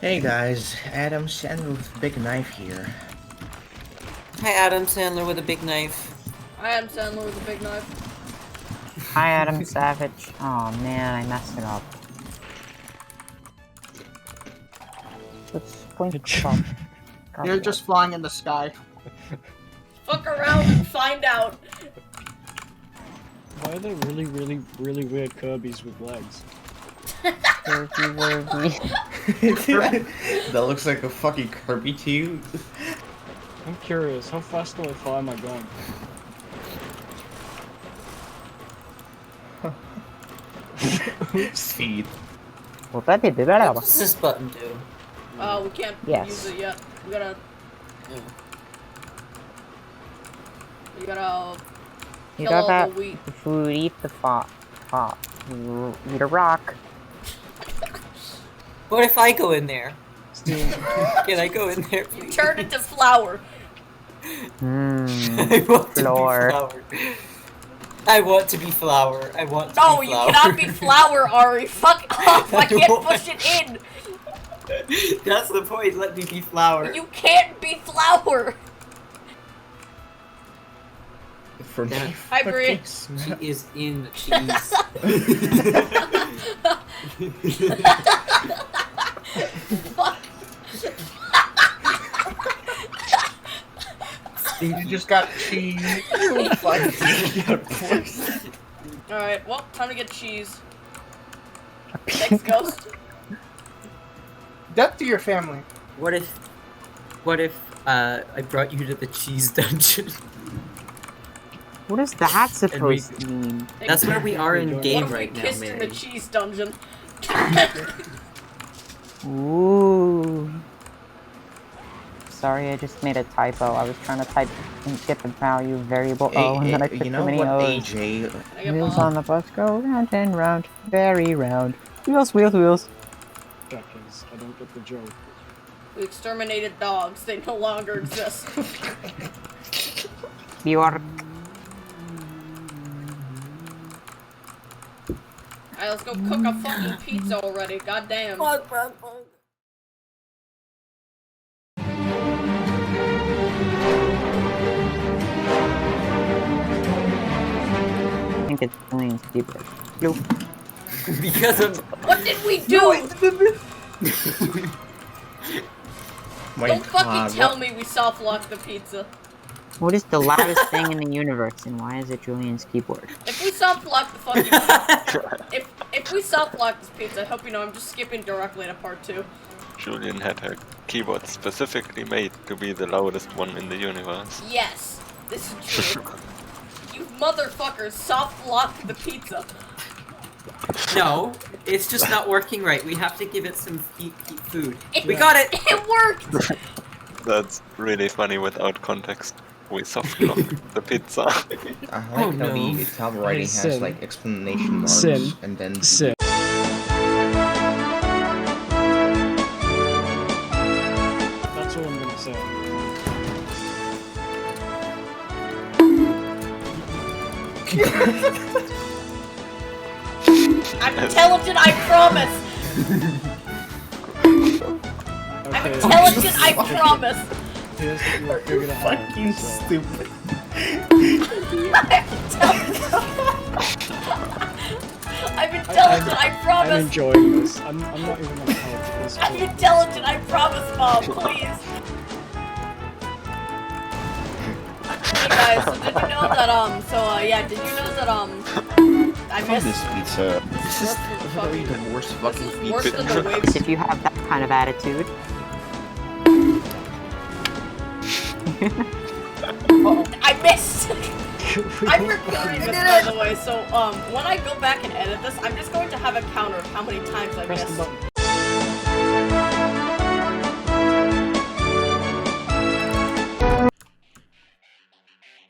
Hey guys, Adam Sandler with a big knife here. Hi, Adam Sandler with a big knife. I am Sandler with a big knife. Hi, Adam Savage. Oh man, I messed it up. Let's blink up. You're just flying in the sky. Fuck around and find out. Why are there really weird Kirby's with legs? That looks like a fucking Kirby to you. I'm curious, how fast or far am I going? Speed. What does this button do? We can't Yes. use it yet. We gotta. You gotta. You Kill all got the wheat. that food, eat the eat a rock. What if I go in there? Can I go in there, You please? turn into flour. I want flour. to be flour. I want to be flour. I want to No, be you flour. cannot be flour, Ari. Fuck off. I can't won't. push it in. That's the point. Let me be flour. You can't be flour. For me, Hi, Brie. She is in the cheese. Fuck. You just got cheese. Alright, well, time to get cheese. Thanks, Ghost. Death to your family. What if I brought you to the cheese dungeon? What is that supposed to mean? That's where we are in What game if we right now, kissed in the Mary. cheese dungeon? Ooh. Sorry, I just made a typo. I was trying to type and get the value variable O, and then I picked you too know many what, O's. AJ? I get Wheels Bob. on the bus go round and round, very round. Wheels, wheels, wheels. Checkers, I don't get the joke. We exterminated dogs. They no longer exist. Bjork. Alright, let's go cook a fucking pizza already. Goddamn. I think it's Julian's keyboard. Nope. Because of What did we do? My Don't fucking God, tell me we soft-locked the pizza. What is the loudest thing in the universe, and why is it Julian's keyboard? If we soft-lock the fucking if we soft-lock this pizza, I hope you know I'm just skipping directly to part 2. Julian had her keyboard specifically made to be the loudest one in the universe. Yes, this is true. You motherfuckers soft-locked the pizza. No, it's just not working right. We have to give it some heat food. It- We got it! It worked! That's really funny without context. We soft lock the pizza. I like Oh, how no. the top writing has Sin. like explanation marks Sin. and then Sin. That's all I'm gonna say. I'm intelligent, I promise! I'm Okay, intelligent, I promise! here's what you're gonna have. fucking so- stupid. I'm intelligent, I I'm promise! enjoying this. I'm not even gonna help this. I'm intelligent, I promise, Mom, please! Hey guys, so did you know that, did you know that, I Fuck missed... this pizza. This is Worse than the literally the worst fucking This is worse pizza. than the wigs. If you have that kind of attitude. I missed! I'm recording this, by the way, so, when I go back and edit this, I'm just going to have a counter of how many times I Press the missed. button.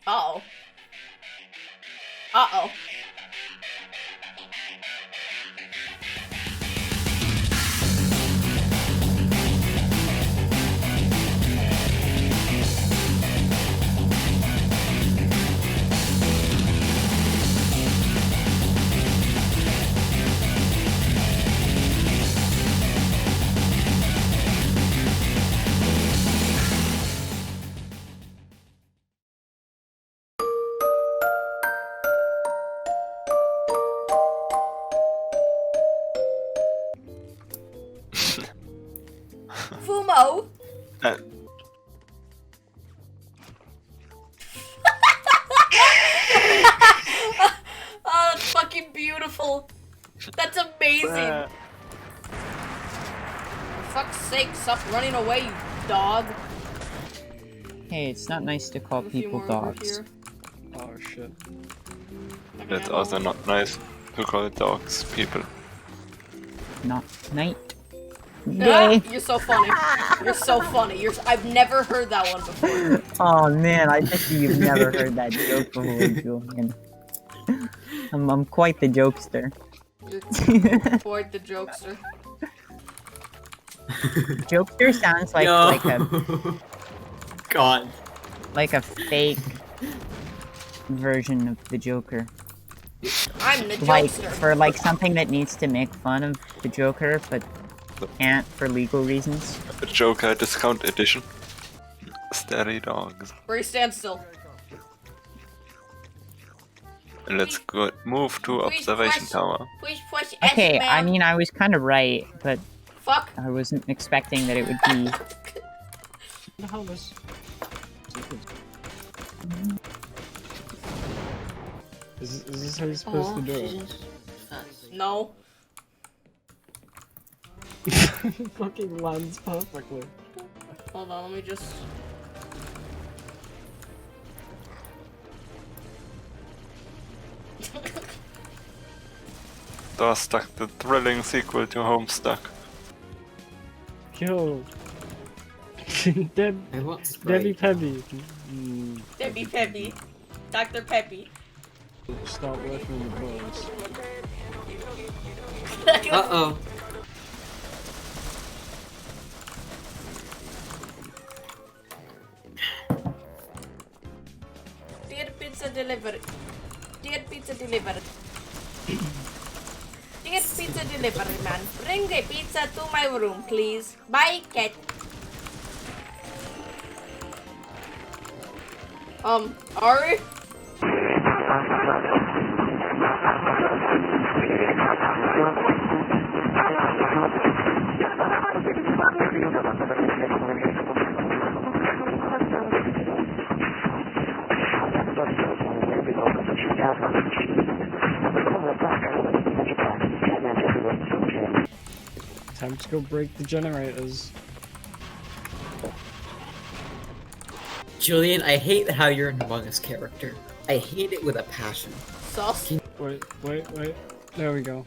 Uh-oh. Uh-oh. That's amazing. Bruh. For fuck's sake, stop running away, you dog. Hey, it's not nice to call A few people more over dogs. here. Oh shit. Not gonna That's have also all- not nice to call dogs people. Not night. Ah, Day. you're so funny. You're so funny. I've never heard that one before. Oh man, I bet you've never heard that joke before, Julian. I'm quite the jokester. You're quite the jokester. Jokester sounds like Yo. God. like a fake version of the Joker. I'm the Like jokester. for like something that needs to make fun of the Joker but can't for legal reasons. The Joker Discount Edition. Steady dogs. Bree, stand still. Let's go move to Please observation push. tower. Push, push, Okay, S, I ma'am. mean I was kind of right, but Fuck. I wasn't expecting that it would be. What the hell is... Is this how you're supposed to do it? No. Fucking lands perfectly. Hold on, let me just... Doorstuck, the thrilling sequel to Homestuck. Yo. I want Debbie Sprite. Pebby. Debbie Peppy. Dr. Peppy. Start working with boys. Uh-oh. Dear pizza delivery. Dear pizza delivery. Dear pizza delivery man, bring the pizza to my room, please. Bye, cat. Ari? Time to go break the generators. Julian, I hate how you're an Among Us character. I hate it with a passion. Sauce? Wait. There we go.